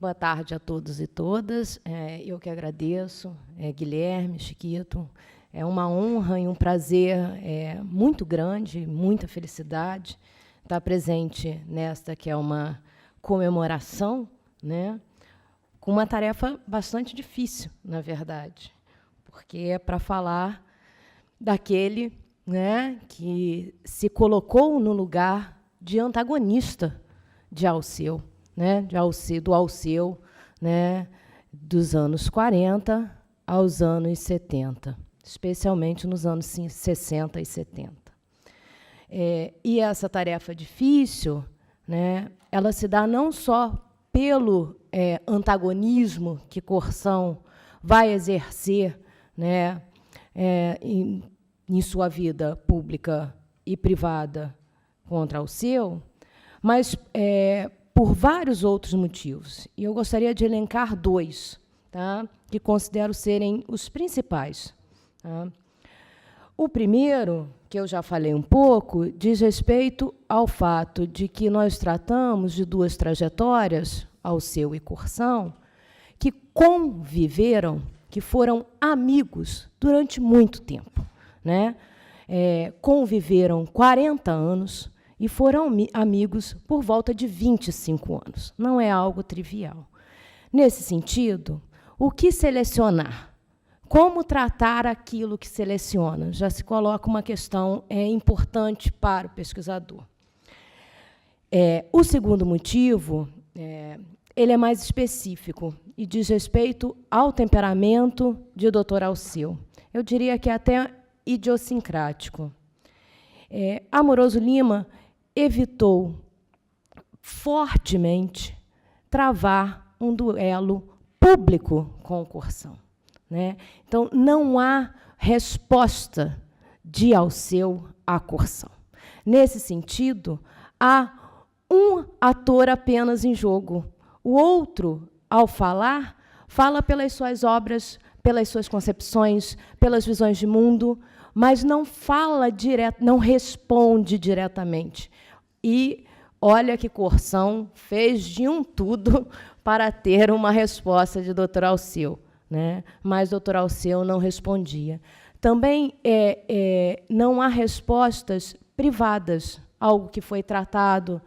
Boa tarde a todos e todas. Eu que agradeço, Guilherme, Chiquito. É uma honra e um prazer muito grande, muita felicidade estar presente nesta que é uma comemoração, né, com uma tarefa bastante difícil, na verdade, porque é para falar daquele, né, que se colocou no lugar de antagonista de Alceu, né, do Alceu, né, dos anos 40 aos anos 70, especialmente nos anos 60 e 70. E essa tarefa difícil, né, ela se dá não só pelo antagonismo que Corsão vai exercer, né, em sua vida pública e privada contra Alceu, mas por vários outros motivos. E eu gostaria de elencar dois, tá, que considero serem os principais. Tá? O primeiro, que eu já falei um pouco, diz respeito ao fato de que nós tratamos de duas trajetórias, Alceu e Corsão, que conviveram, que foram amigos durante muito tempo, né? Conviveram 40 anos e foram amigos por volta de 25 anos. Não é algo trivial. Nesse sentido, o que selecionar? Como tratar aquilo que seleciona? Já se coloca uma questão importante para o pesquisador. O segundo motivo, ele é mais específico e diz respeito ao temperamento de Dr. Alceu. Eu diria que é até idiosincrático. Amoroso Lima evitou fortemente travar um duelo público com o Corsão, né? Então, não há resposta de Alceu a Corsão. Nesse sentido, há um ator apenas em jogo. O outro, ao falar, fala pelas suas obras, pelas suas concepções, pelas visões de mundo, mas não fala direto, não responde diretamente. E olha que Corsão fez de um tudo para ter uma resposta de Dr. Alceu, né? Mas Dr. Alceu não respondia. Também não há respostas privadas, algo que foi tratado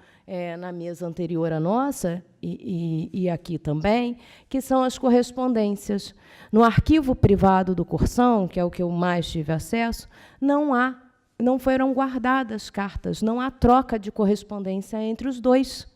na mesa anterior à nossa, e aqui também, que são as correspondências. No arquivo privado do Corsão, que é o que eu mais tive acesso, não foram guardadas cartas, não há troca de correspondência entre os dois,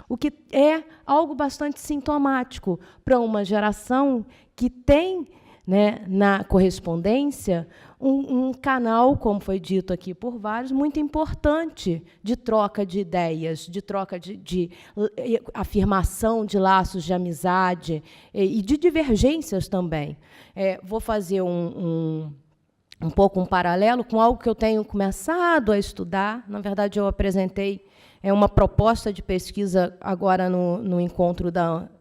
o que é algo bastante sintomático para uma geração que tem, né, na correspondência um canal, como foi dito aqui por vários, muito importante de troca de ideias, de troca de afirmação de laços de amizade e de divergências também. Vou fazer um pouco um paralelo com algo que eu tenho começado a estudar. Na verdade, eu apresentei uma proposta de pesquisa agora no encontro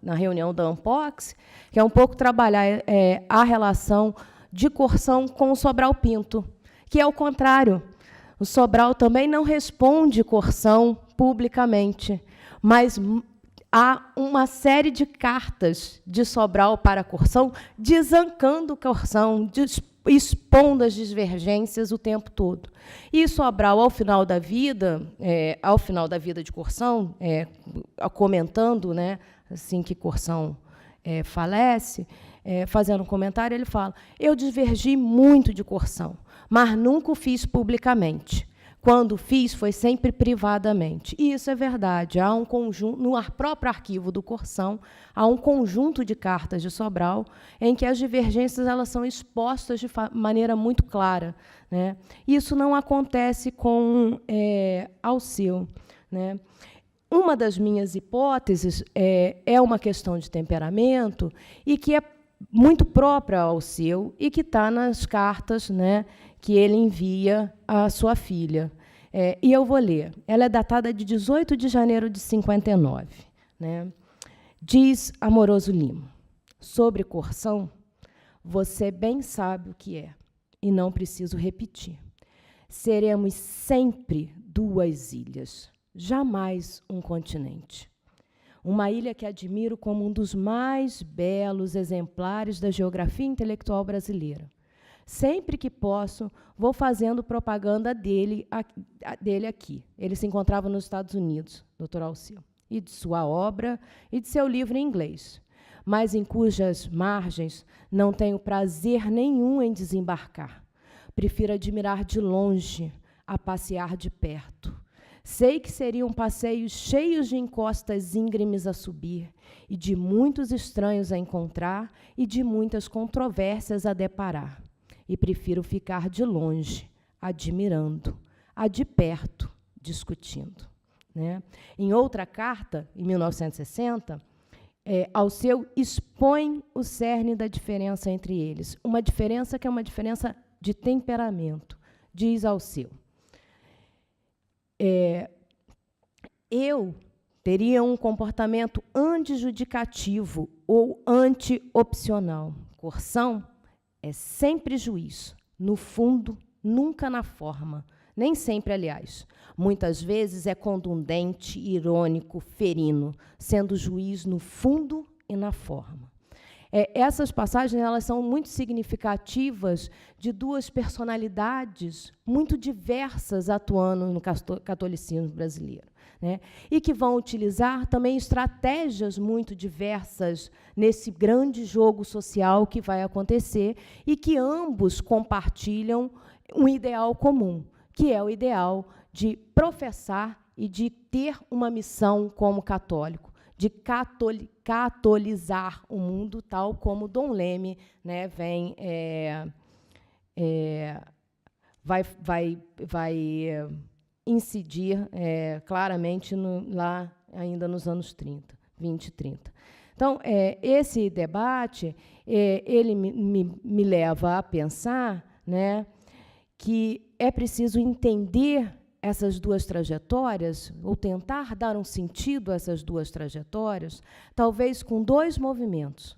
na reunião da Ampox, que é um pouco trabalhar a relação de Corsão com o Sobral Pinto, que é o contrário. O Sobral também não responde Corsão publicamente, mas há uma série de cartas de Sobral para Corsão, desancando Corsão, expondo as divergências o tempo todo. E Sobral, ao final da vida de Corsão, comentando, né, assim que Corsão falece, fazendo um comentário, ele fala: eu divergi muito de Corsão, mas nunca o fiz publicamente. Quando fiz, foi sempre privadamente. E isso é verdade. Há um conjunto, no próprio arquivo do Corsão, há um conjunto de cartas de Sobral em que as divergências elas são expostas de maneira muito clara, né? Isso não acontece com Alceu, né? Uma das minhas hipóteses é uma questão de temperamento e que é muito própria ao Alceu e que está nas cartas, né, que ele envia à sua filha. E eu vou ler. Ela é datada de 18 de janeiro de 59. Né? Diz Amoroso Lima: sobre Corsão, você bem sabe o que é, e não preciso repetir. Seremos sempre duas ilhas, jamais um continente. uma ilha que admiro como um dos mais belos exemplares da geografia intelectual brasileira. Sempre que posso, vou fazendo propaganda dele aqui. Ele se encontrava nos Estados Unidos, Dr. Alceu, e de sua obra e de seu livro em inglês, mas em cujas margens não tenho prazer nenhum em desembarcar. Prefiro admirar de longe a passear de perto. Sei que seriam passeios cheios de encostas íngremes a subir, e de muitos estranhos a encontrar, e de muitas controvérsias a deparar. E prefiro ficar de longe, admirando, a de perto, discutindo. Né? Em outra carta, em 1960, Alceu expõe o cerne da diferença entre eles. Uma diferença que é uma diferença de temperamento, diz Alceu. Eu teria um comportamento antijudicativo ou anti-opcional. Coerção é sempre juiz, no fundo, nunca na forma. Nem sempre, aliás. Muitas vezes é contundente, irônico, ferino, sendo juiz no fundo e na forma. Essas passagens elas são muito significativas de duas personalidades muito diversas atuando no catolicismo brasileiro, né? E que vão utilizar também estratégias muito diversas nesse grande jogo social que vai acontecer e que ambos compartilham um ideal comum, que é o ideal de professar e de ter uma missão como católico, de catolizar o mundo, tal como Dom Leme, né, vai incidir claramente lá ainda nos anos 20 e 30. Então, esse debate ele me leva a pensar, né, que é preciso entender essas duas trajetórias, ou tentar dar um sentido a essas duas trajetórias, talvez com dois movimentos,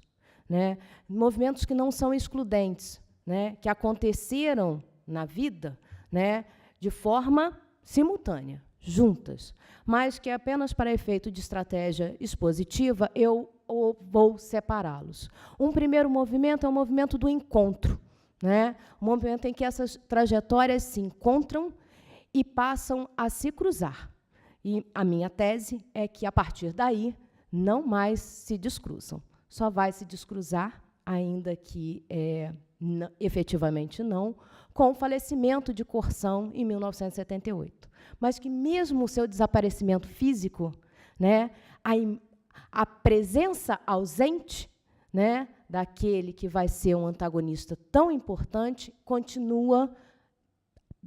né? Movimentos que não são excludentes, né? Que aconteceram na vida, né? De forma simultânea, juntas, mas que apenas para efeito de estratégia expositiva eu vou separá-los. Um primeiro movimento é o movimento do encontro, né? Um movimento em que essas trajetórias se encontram e passam a se cruzar. E a minha tese é que, a partir daí, não mais se descruzam. Só vai se descruzar, ainda que efetivamente não, com o falecimento de Coerção em 1978. Mas que, mesmo o seu desaparecimento físico, né, a presença ausente, né, daquele que vai ser um antagonista tão importante continua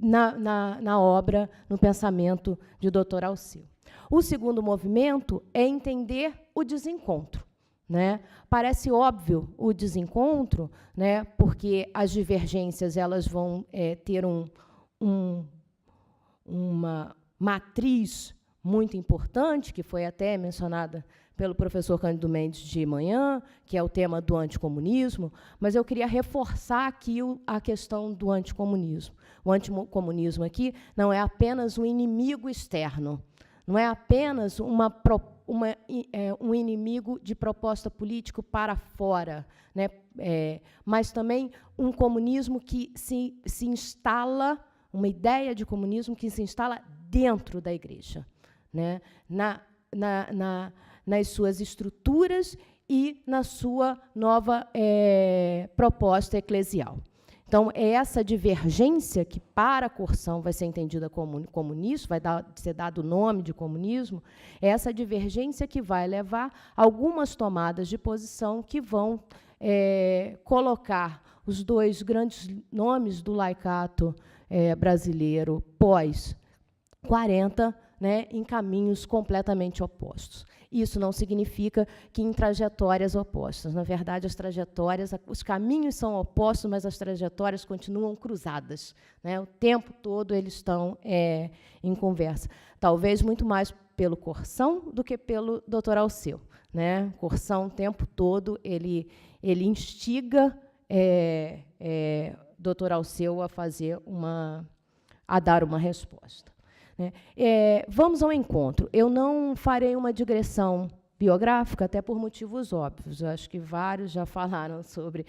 na obra, no pensamento de Dr. Alceu. O segundo movimento é entender o desencontro, né? Parece óbvio o desencontro, né? Porque as divergências elas vão ter uma matriz muito importante, que foi até mencionada pelo professor Cândido Mendes de manhã, que é o tema do anticomunismo, mas eu queria reforçar aqui a questão do anticomunismo. O anticomunismo aqui não é apenas um inimigo externo, não é apenas um inimigo de proposta política para fora, né? Mas também um comunismo que se instala, uma ideia de comunismo que se instala dentro da igreja, né? Nas suas estruturas e na sua nova proposta eclesial. Então, é essa divergência que, para a Coerção, vai ser entendida como comunismo, vai ser dado o nome de comunismo, é essa divergência que vai levar a algumas tomadas de posição que vão colocar os dois grandes nomes do laicato brasileiro pós-40, né, em caminhos completamente opostos. Isso não significa que em trajetórias opostas. Na verdade, as trajetórias, os caminhos são opostos, mas as trajetórias continuam cruzadas, né? O tempo todo eles estão em conversa. Talvez muito mais pelo Coerção do que pelo Dr. Alceu, né? Coerção, o tempo todo, ele instiga Dr. Alceu a dar uma resposta. Vamos ao encontro. Eu não farei uma digressão biográfica, até por motivos óbvios. Eu acho que vários já falaram sobre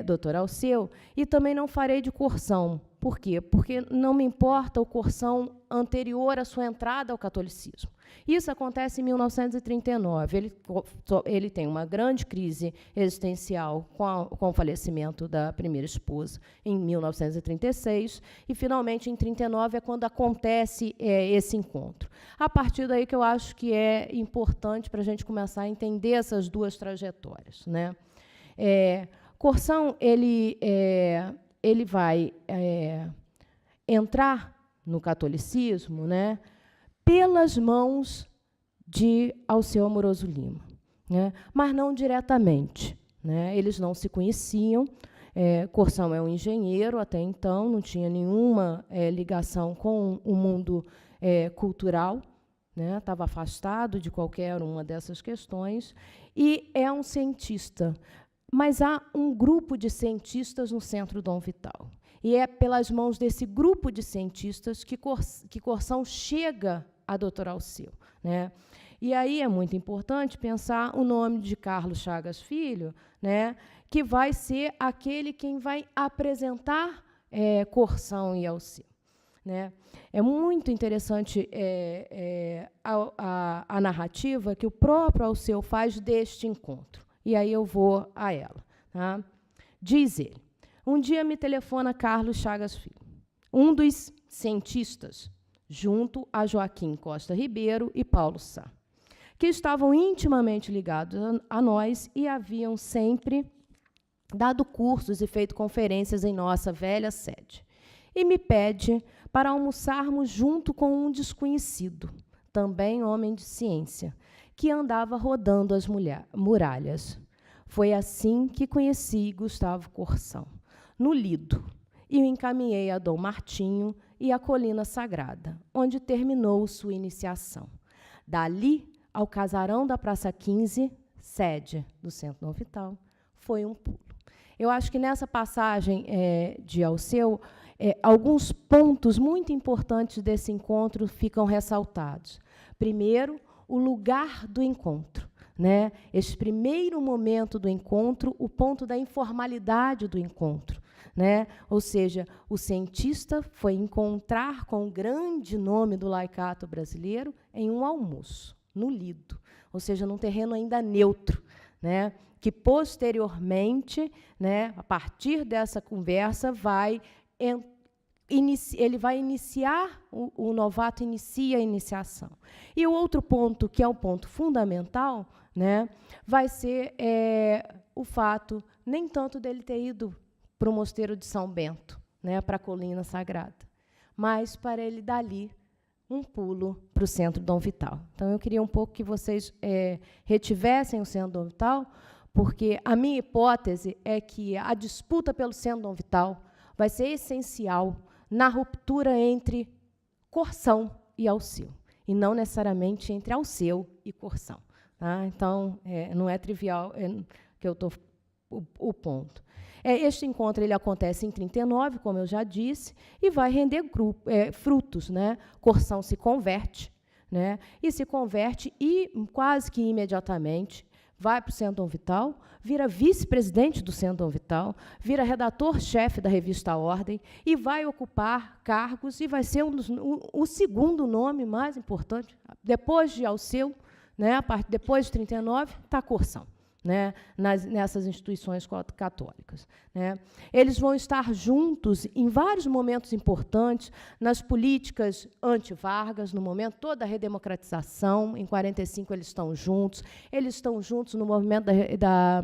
Dr. Alceu, e também não farei de Corsão. Por quê? Porque não me importa o Corsão anterior à sua entrada ao catolicismo. Isso acontece em 1939. Ele tem uma grande crise existencial com o falecimento da primeira esposa, em 1936, e, finalmente, em 1939, é quando acontece esse encontro. A partir daí que eu acho que é importante para a gente começar a entender essas duas trajetórias, né? Corsão ele vai entrar no catolicismo, né, pelas mãos de Alceu Amoroso Lima, né, mas não diretamente, né, eles não se conheciam. Corsão é um engenheiro até então, não tinha nenhuma ligação com o mundo cultural, né, estava afastado de qualquer uma dessas questões, e é um cientista. Mas há um grupo de cientistas no Centro Dom Vital. E é pelas mãos desse grupo de cientistas que Corsão chega a Dr. Alceu, né? E aí é muito importante pensar o nome de Carlos Chagas Filho, né, que vai ser aquele quem vai apresentar Corsão e Alceu, né? É muito interessante a narrativa que o próprio Alceu faz deste encontro. E aí eu vou a ela. Tá? Diz ele: um dia me telefona Carlos Chagas Filho, um dos cientistas, junto a Joaquim Costa Ribeiro e Paulo Sá, que estavam intimamente ligados a nós e haviam sempre dado cursos e feito conferências em nossa velha sede. E me pede para almoçarmos junto com um desconhecido, também homem de ciência, que andava rodando as muralhas. Foi assim que conheci Gustavo Corsão, no Lido, e o encaminhei a Dom Martinho e a Colina Sagrada, onde terminou sua iniciação. Dali ao casarão da Praça 15, sede do Centro Dom Vital, foi um pulo. Eu acho que nessa passagem de Alceu, alguns pontos muito importantes desse encontro ficam ressaltados. Primeiro, o lugar do encontro, né? Esse primeiro momento do encontro, o ponto da informalidade do encontro, né? Ou seja, o cientista foi encontrar com o grande nome do laicato brasileiro em um almoço, no Lido, ou seja, num terreno ainda neutro, né? Que posteriormente, né, a partir dessa conversa, ele vai iniciar, o novato inicia a iniciação. E o outro ponto, que é o ponto fundamental, né, vai ser o fato, nem tanto dele ter ido para o Mosteiro de São Bento, né, para a Colina Sagrada, mas para ele, dali, um pulo para o Centro Dom Vital. Então, eu queria um pouco que vocês retivessem o Centro Dom Vital, porque a minha hipótese é que a disputa pelo Centro Dom Vital vai ser essencial na ruptura entre Corsão e Alceu, e não necessariamente entre Alceu e Corsão. Tá? Então, não é trivial que eu estou o ponto. Este encontro ele acontece em 39, como eu já disse, e vai render frutos, né? Corsão se converte, né? E se converte e, quase que imediatamente, vai para o Centro Dom Vital, vira vice-presidente do Centro Dom Vital, vira redator-chefe da revista Ordem e vai ocupar cargos e vai ser o segundo nome mais importante, depois de Alceu, né, depois de 39, está Corsão, né, nessas instituições católicas, né. Eles vão estar juntos em vários momentos importantes, nas políticas anti-Vargas, no momento toda a redemocratização, em 45 eles estão juntos no movimento da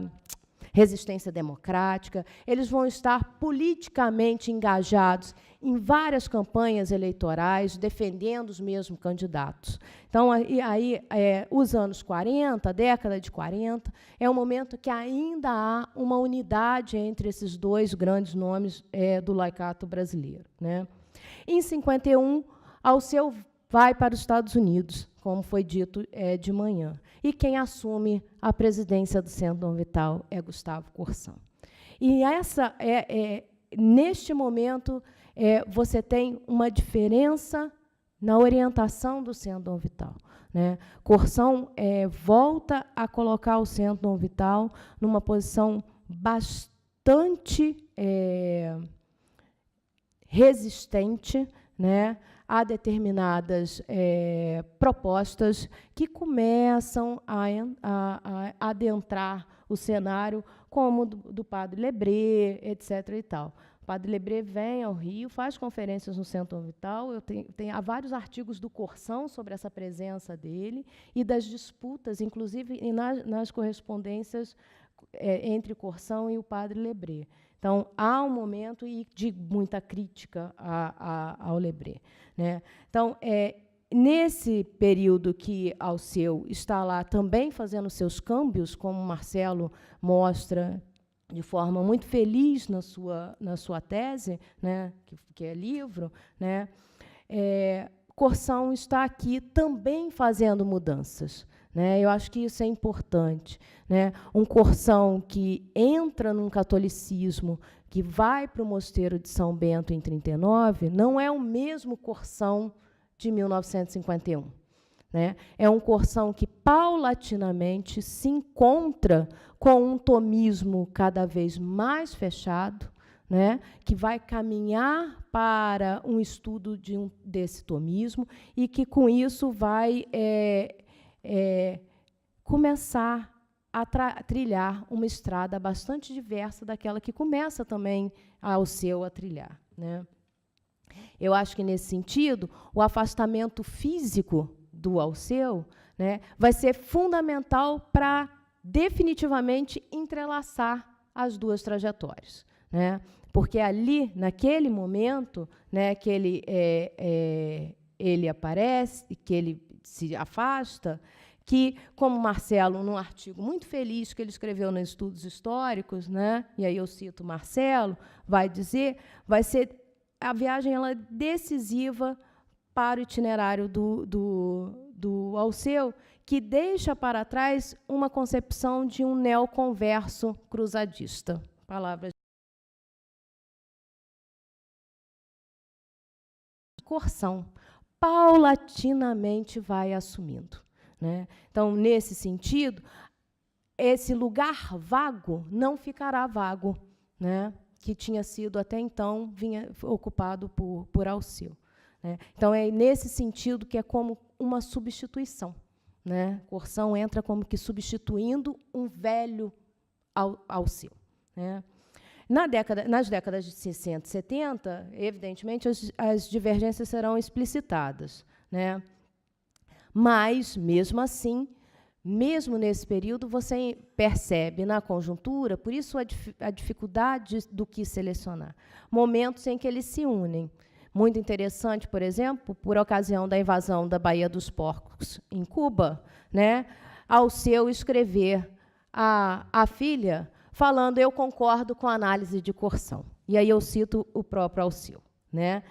resistência democrática, eles vão estar politicamente engajados em várias campanhas eleitorais, defendendo os mesmos candidatos. Então, os anos 40, a década de 40, é um momento que ainda há uma unidade entre esses dois grandes nomes do laicato brasileiro, né? Em 51, Alceu vai para os Estados Unidos, como foi dito de manhã. E quem assume a presidência do Centro Dom Vital é Gustavo Corsão. E neste momento, você tem uma diferença na orientação do centro dom vital, né? Courson volta a colocar o centro dom vital numa posição bastante resistente, né, a determinadas propostas que começam a adentrar o cenário, como do padre Lebré, etc. e tal. O padre Lebré vem ao Rio, faz conferências no Centro Vital. Há vários artigos do Courson sobre essa presença dele e das disputas, inclusive nas correspondências entre Courson e o padre Lebré. Então, há um momento de muita crítica ao Lebré, né? Então, nesse período que Alceu está lá também fazendo seus câmbios, como Marcelo mostra de forma muito feliz na sua tese, né, que é livro, né, Courson está aqui também fazendo mudanças. Né? Eu acho que isso é importante. Né? Um Courson que entra num catolicismo, que vai para o Mosteiro de São Bento em 1939, não é o mesmo Courson de 1951. Né? É um Courson que, paulatinamente, se encontra com um tomismo cada vez mais fechado, né? Que vai caminhar para um estudo desse tomismo e que, com isso, vai começar a trilhar uma estrada bastante diversa daquela que começa também Alceu a trilhar. Né? Eu acho que, nesse sentido, o afastamento físico do Alceu, né, vai ser fundamental para definitivamente entrelaçar as duas trajetórias. Né? Porque ali, naquele momento, né, que ele aparece, que ele se afasta, que, como Marcelo, num artigo muito feliz que ele escreveu nos Estudos Históricos, né, e aí eu cito Marcelo, vai dizer, vai ser a viagem ela decisiva para o itinerário do Alceu, que deixa para trás uma concepção de um neoconverso cruzadista. Palavras de Courson, paulatinamente vai assumindo. Né? Então, nesse sentido, esse lugar vago não ficará vago, né? Que tinha sido, até então, ocupado por Alceu. Né? Então, é nesse sentido que é como uma substituição. Né? Courson entra como que substituindo um velho Alceu. Né? Nas décadas de 60 e 70, evidentemente, as divergências serão explicitadas. Né? Mas, mesmo assim, mesmo nesse período, você percebe na conjuntura, por isso a dificuldade do que selecionar, momentos em que eles se unem. Muito interessante, por exemplo, por ocasião da invasão da Baía dos Porcos em Cuba, né, Alceu escrever à filha falando: eu concordo com a análise de Courson. E aí eu cito o próprio Alceu, né,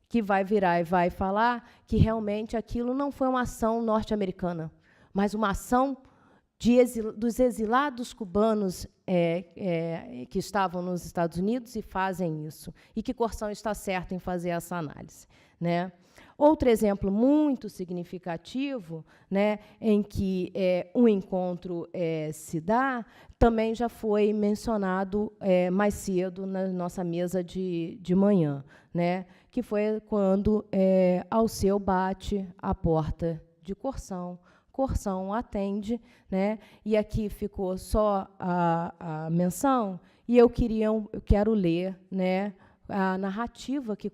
que vai virar e vai falar que realmente aquilo não foi uma ação norte-americana, mas uma ação dos exilados cubanos que estavam nos Estados Unidos e fazem isso, e que Courson está certo em fazer essa análise. Né? Outro exemplo muito significativo, né, em que um encontro se dá, também já foi mencionado mais cedo na nossa mesa de manhã, né, que foi quando Alceu bate à porta de Courson. Courson atende, né, e aqui ficou só a menção, e eu quero ler, né, a narrativa que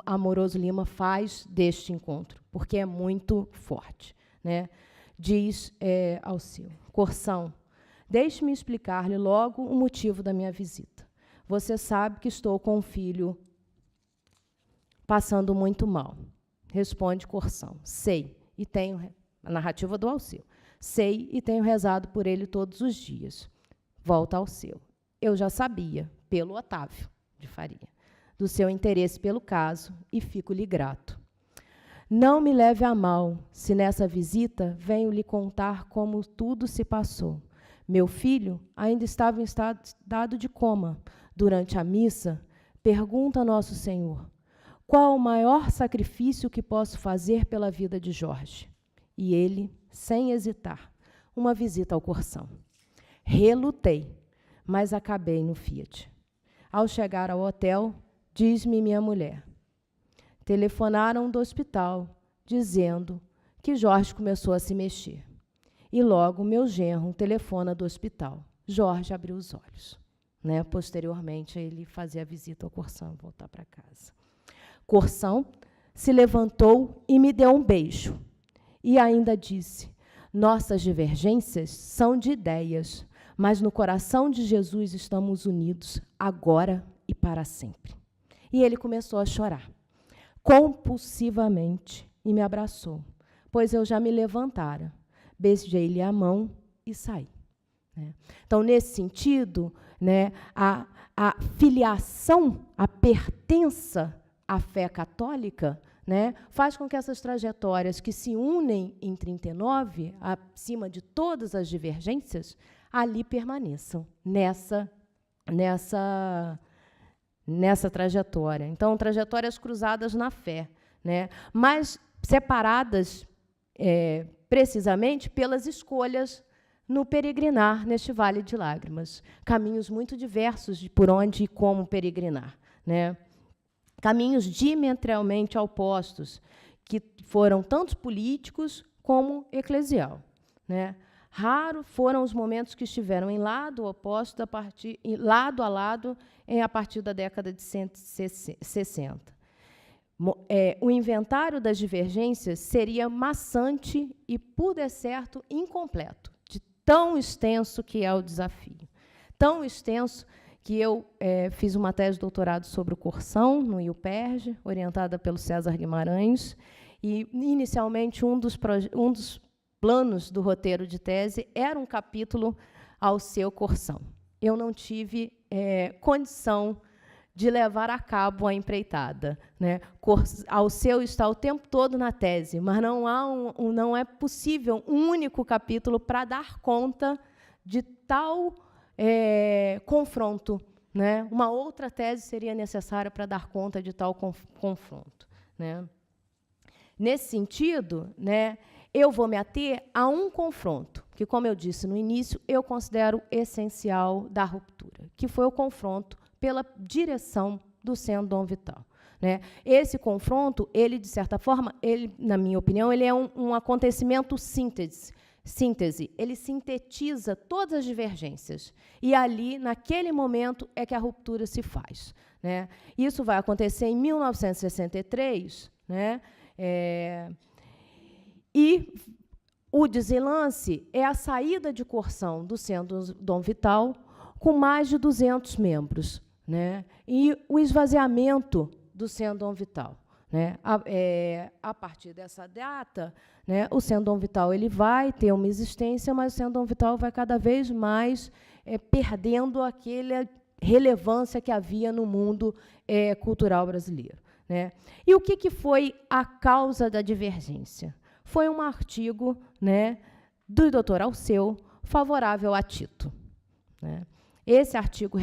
Amoroso Lima faz deste encontro, porque é muito forte. Né? Diz Alceu: Courson, deixe-me explicar-lhe logo o motivo da minha visita. Você sabe que estou com um filho passando muito mal. Responde Courson: sei, e tenho... A narrativa do Alceu. Sei e tenho rezado por ele todos os dias. Volta Alceu: eu já sabia, pelo Otávio de Faria, do seu interesse pelo caso, e fico-lhe grato. Não me leve a mal se nessa visita venho lhe contar como tudo se passou. Meu filho ainda estava em estado de coma. Durante a missa, pergunta a Nosso Senhor: qual o maior sacrifício que posso fazer pela vida de Jorge? E ele, sem hesitar, uma visita ao Corsão. Relutei, mas acabei no Fiat. Ao chegar ao hotel, diz-me minha mulher, telefonaram do hospital, dizendo que Jorge começou a se mexer. E logo meu genro telefona do hospital. Jorge abriu os olhos. Né? Posteriormente, ele fazia a visita ao Corsão, voltar para casa. Corsão se levantou e me deu um beijo. E ainda disse, nossas divergências são de ideias, mas no coração de Jesus estamos unidos, agora e para sempre. E ele começou a chorar, compulsivamente, e me abraçou, pois eu já me levantara, beijei-lhe a mão e saí. Então, nesse sentido, né, a filiação, a pertença à fé católica, né, faz com que essas trajetórias que se unem em 39, acima de todas as divergências, ali permaneçam, nessa trajetória. Então, trajetórias cruzadas na fé, né, mas separadas precisamente pelas escolhas no peregrinar neste Vale de Lágrimas. Caminhos muito diversos de por onde e como peregrinar, né? Caminhos diametralmente opostos, que foram tanto políticos como eclesial, né? Raro foram os momentos que estiveram em lado oposto, lado a lado, a partir da década de 60. O inventário das divergências seria maçante e, por de certo, incompleto, de tão extenso que é o desafio. Tão extenso que eu fiz uma tese de doutorado sobre o Corsão, no IUPERJ, orientada pelo César Guimarães, e, inicialmente, um dos planos do roteiro de tese era um capítulo ao seu Corsão. Eu não tive condição de levar a cabo a empreitada, né? Ao seu está o tempo todo na tese, mas não é possível um único capítulo para dar conta de tal confronto, né? Uma outra tese seria necessária para dar conta de tal confronto, né? Nesse sentido, né, eu vou me ater a um confronto, que, como eu disse no início, eu considero essencial da ruptura, que foi o confronto pela direção do Centro Dom Vital, né? Esse confronto, ele, de certa forma, na minha opinião, ele é um acontecimento síntese. Ele sintetiza todas as divergências. E ali, naquele momento, é que a ruptura se faz, né? Isso vai acontecer em 1963, né? E o desenlace é a saída de Corsão do Centro Dom Vital com mais de 200 membros, né? E o esvaziamento do Centro Dom Vital, né? A partir dessa data, né, o Centro Dom Vital ele vai ter uma existência, mas o Centro Dom Vital vai cada vez mais perdendo aquela relevância que havia no mundo cultural brasileiro, né? E o que foi a causa da divergência? Foi um artigo, né, do Dr. Alceu, favorável a Tito, né? Esse artigo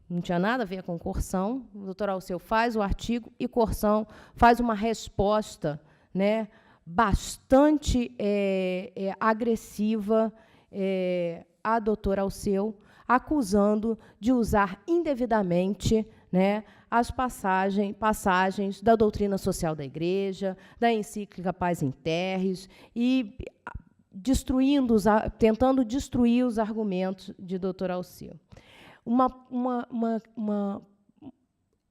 não tinha nada a ver com Corsão, o Dr. Alceu faz o artigo e Corsão faz uma resposta, né, bastante agressiva a Dr. Alceu, acusando de usar indevidamente, né, as passagens da doutrina social da Igreja, da encíclica Paz in Terris, e tentando destruir os argumentos de Dr. Alceu. Uma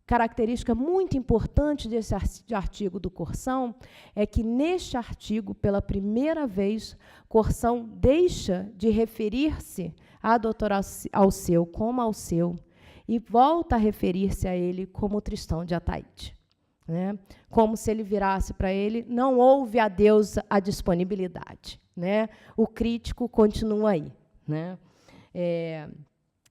característica muito importante desse artigo do Corsão é que, neste artigo, pela primeira vez, Corsão deixa de referir-se a Dr. Alceu como Alceu e volta a referir-se a ele como Tristão de Ataíde, né? Como se ele virasse para ele, não houve a Deus a disponibilidade, né? O crítico continua aí, né?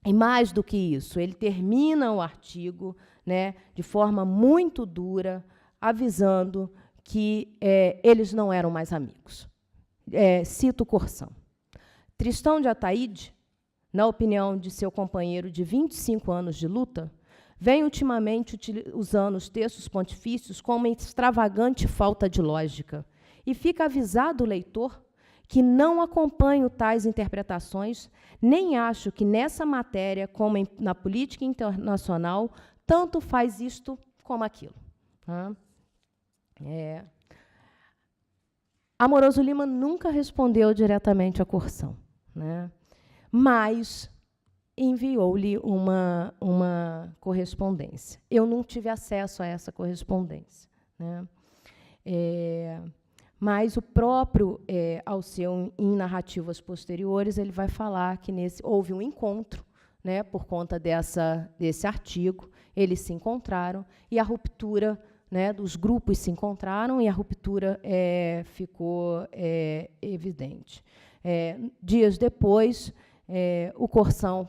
E mais do que isso, ele termina o artigo, né, de forma muito dura, avisando que eles não eram mais amigos. Cito Corsão. Tristão de Ataíde, na opinião de seu companheiro de 25 anos de luta, vem ultimamente usando os textos pontifícios como uma extravagante falta de lógica. E fica avisado o leitor que não acompanho tais interpretações, nem acho que nessa matéria, como na política internacional, tanto faz isto como aquilo. Tá? Amoroso Lima nunca respondeu diretamente à Corsão, né? Mas enviou-lhe uma correspondência. Eu não tive acesso a essa correspondência, né? Mas o próprio Alceu, em narrativas posteriores, ele vai falar que houve um encontro, né, por conta desse artigo, eles se encontraram, e a ruptura, né, dos grupos se encontraram, e a ruptura ficou evidente. Dias depois, o Corsão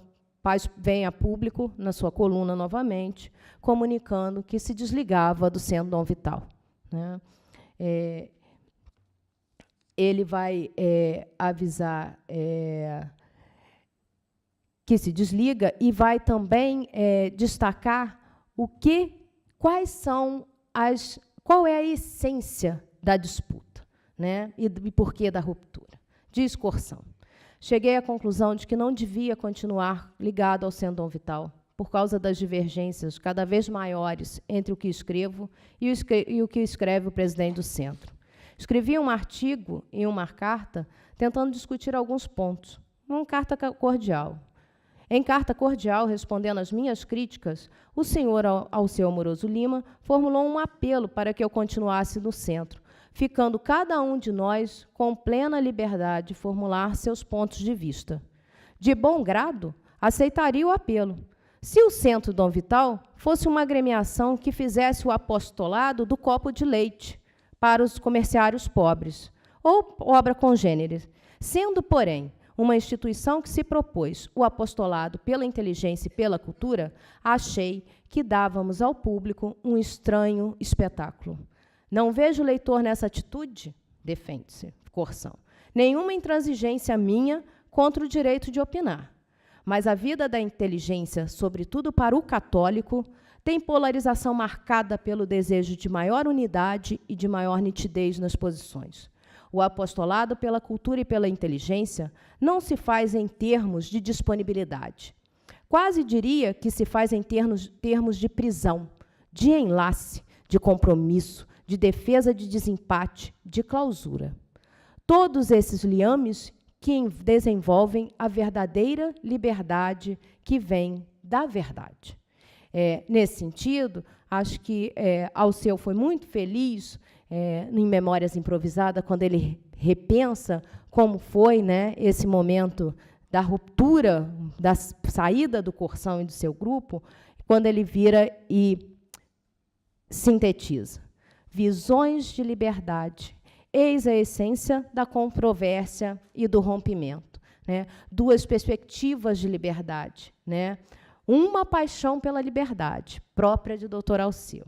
vem a público, na sua coluna novamente, comunicando que se desligava do Centro Dom Vital, né? Ele vai avisar que se desliga e vai também destacar qual é a essência da disputa, né? E por que da ruptura. Diz Corsão: cheguei à conclusão de que não devia continuar ligado ao Centro Dom Vital, por causa das divergências cada vez maiores entre o que escrevo e o que escreve o presidente do Centro. Escrevi um artigo e uma carta tentando discutir alguns pontos, uma carta cordial. Em carta cordial, respondendo às minhas críticas, o senhor Alceu Amoroso Lima formulou um apelo para que eu continuasse no Centro, ficando cada um de nós com plena liberdade de formular seus pontos de vista. De bom grado, aceitaria o apelo, se o Centro Dom Vital fosse uma agremiação que fizesse o apostolado do copo de leite para os comerciários pobres, ou obra congênere, sendo, porém, uma instituição que se propôs o apostolado pela inteligência e pela cultura, achei que dávamos ao público um estranho espetáculo. Não vejo leitor nessa atitude, defende-se Corsão, nenhuma intransigência minha contra o direito de opinar. Mas a vida da inteligência, sobretudo para o católico, tem polarização marcada pelo desejo de maior unidade e de maior nitidez nas posições. O apostolado pela cultura e pela inteligência não se faz em termos de disponibilidade. Quase diria que se faz em termos de prisão, de enlace, de compromisso, de defesa de desempate, de clausura. Todos esses liames que desenvolvem a verdadeira liberdade que vem da verdade. Nesse sentido, acho que Alceu foi muito feliz em Memórias Improvisadas, quando ele repensa como foi, né, esse momento da ruptura, da saída do Corsão e do seu grupo, quando ele vira e sintetiza. Visões de liberdade, eis a essência da controvérsia e do rompimento, né? Duas perspectivas de liberdade, né? Uma paixão pela liberdade, própria de Dr. Alceu.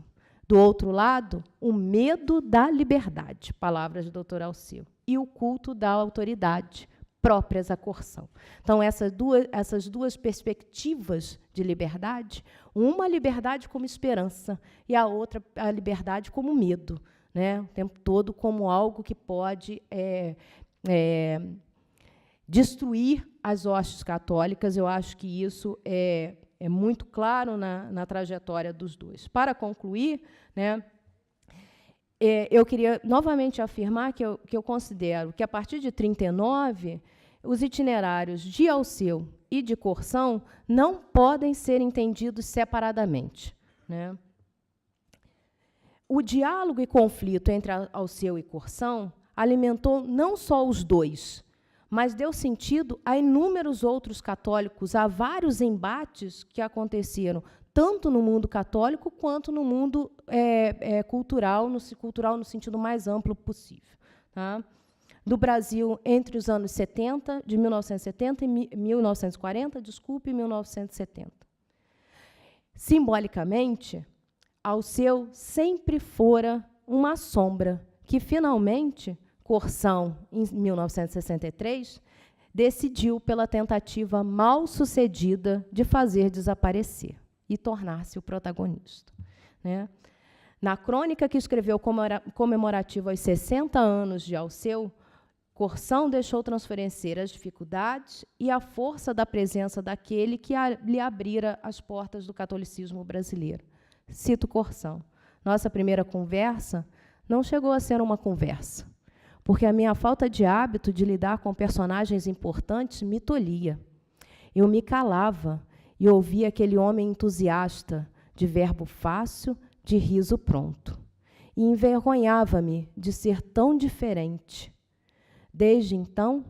Do outro lado, o medo da liberdade, palavras de Dr. Alceu. E o culto da autoridade, próprias à Corsão. Então, essas duas perspectivas de liberdade, uma liberdade como esperança e a outra a liberdade como medo, né? O tempo todo como algo que pode destruir as hostes católicas. Eu acho que isso é muito claro na trajetória dos dois. Para concluir, né, eu queria novamente afirmar que eu considero que, a partir de 1939, os itinerários de Alceu e de Corsão não podem ser entendidos separadamente, né? O diálogo e conflito entre Alceu e Corsão alimentou não só os dois, mas deu sentido a inúmeros outros católicos, a vários embates que aconteceram, tanto no mundo católico quanto no mundo cultural no sentido mais amplo possível. Tá? Do Brasil, entre os anos 70, de 1970 e 1940, desculpe, 1970. Simbolicamente, Alceu sempre fora uma sombra que, finalmente, Corsão, em 1963, decidiu pela tentativa mal sucedida de fazer desaparecer. e tornar-se o protagonista, né? Na crônica que escreveu comemorativa aos 60 anos de Alceu, Corsão deixou transparecer as dificuldades e a força da presença daquele que lhe abrira as portas do catolicismo brasileiro. Cito Corsão: nossa primeira conversa não chegou a ser uma conversa, porque a minha falta de hábito de lidar com personagens importantes me tolhia. Eu me calava e ouvia aquele homem entusiasta, de verbo fácil, de riso pronto. E envergonhava-me de ser tão diferente. Desde então,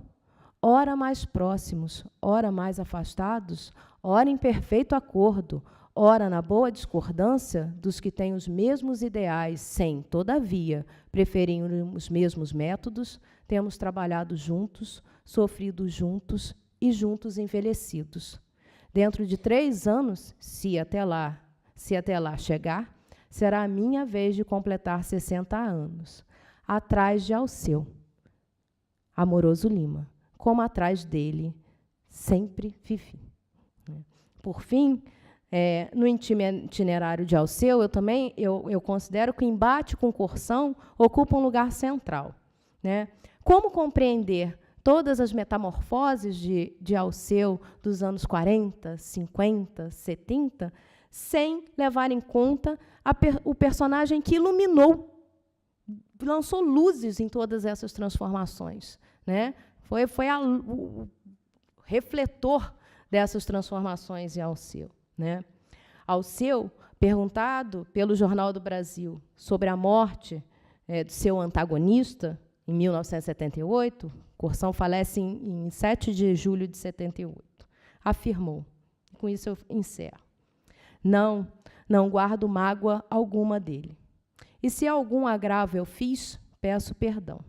ora mais próximos, ora mais afastados, ora em perfeito acordo, ora na boa discordância dos que têm os mesmos ideais, sem, todavia, preferirem os mesmos métodos, temos trabalhado juntos, sofrido juntos e juntos envelhecidos. Dentro de 3 anos, se até lá chegar, será a minha vez de completar 60 anos, atrás de Alceu, Amoroso Lima, como atrás dele sempre vivi. Por fim, no itinerário de Alceu, eu considero que o embate com Corsão ocupa um lugar central, né? Como compreender todas as metamorfoses de Alceu dos anos 40, 50, 70, sem levar em conta o personagem que iluminou, lançou luzes em todas essas transformações, né? Foi o refletor dessas transformações em Alceu, né? Alceu, perguntado pelo Jornal do Brasil sobre a morte de seu antagonista, em 1978, Corsão falece em 7 de julho de 78, afirmou, com isso eu encerro: não guardo mágoa alguma dele. E se algum agravo eu fiz, peço perdão.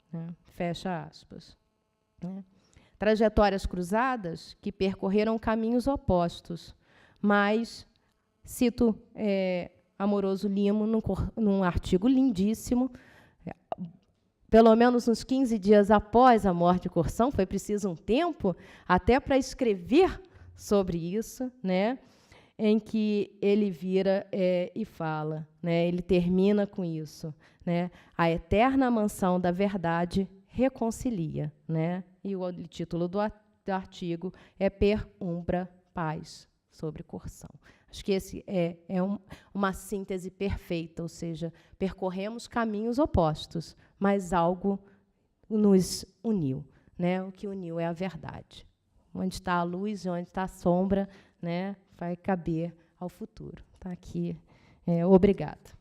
Né? Fecha aspas. Né? Trajetórias cruzadas que percorreram caminhos opostos, mas cito Amoroso Lima num artigo lindíssimo, pelo menos uns 15 dias após a morte de Corsão, foi preciso um tempo até para escrever sobre isso, né? Em que ele vira e fala, né? Ele termina com isso, né? A eterna mansão da verdade reconcilia, né? E o título do artigo é Per Umbra Paz, sobre Corsão. Acho que esse uma síntese perfeita, ou seja, percorremos caminhos opostos, mas algo nos uniu, né? O que uniu é a verdade. Onde está a luz e onde está a sombra, né? Vai caber ao futuro. Está aqui. Obrigada.